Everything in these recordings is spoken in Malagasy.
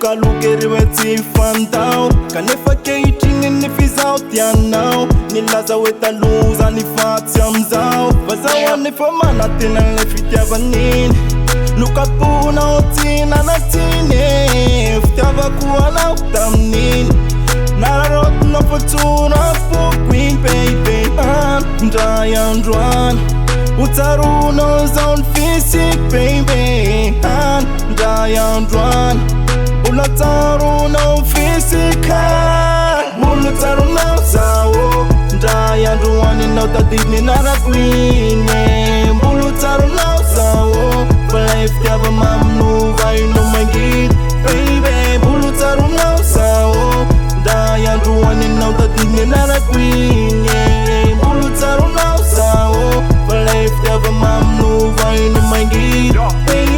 Lokalokeriwe tsy fantao kanefa kehitriny ny fizao tianao nilaza hoe taloha zany fa tsy amizao vazao anefa manatena le fitiavaniny lokaponao tsy nanatsiny fitiavako anao tamininy nararotinao fatsona fokoiny baby ndray androany utsaronao zao ny physique baby ndray androany mbola tsaronao physique mbola tsaronao zao ndray androany anao tadidiny narako iny mbola tsaronao zao falay fitiava maminova inao mangidy baby mbola tsaronao zao ndray androany anao tadidiny narako iny mbola tsaronao zao falay fitiava maminova inao mangidy baby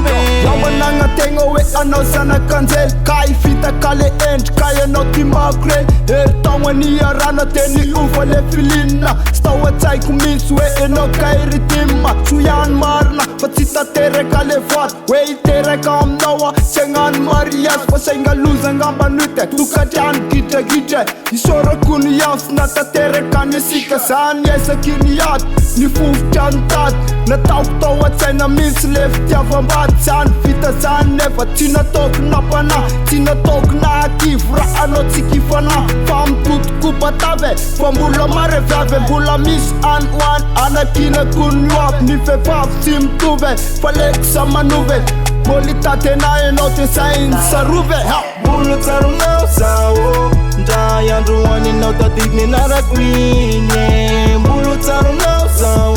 managna tegna hoe anao zanakanjely ka ifita ka le endrika anao ty makre eritagna niarana teny ofa le filinina sy tao atsaiko misy hoe anao ka iritimma so ihany marina fa tsy tateraka le vaty hoe iteraka aminao tsy hagnano mariazy fa sainga loza angamba nute tokatriany gidragidra isorako ny iansy na tateraka ny asika zany esaky ny ady ny fofotra ny tady nataoko tao atsaina misy le fitiavam-bady zany vita zany nefa tsy nataoko napana tsy nataoko nahakivo raha anao tsy kifana fa mitotoko batave fa mbola mareviave mbola misy any hoany anakinako ny loavy ny vehivavy tsy mitove fa leko sa manove molitatenay anao te sainy sarove mbola tsaronao zao ndray androany anao tadidiny narako iny mbola tsaronao zao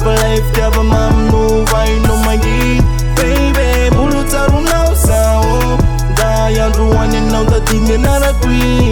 falay fitiava maminova inao mangidy baby mbola tsaronao zao ndray androany anao tadidiny narako iny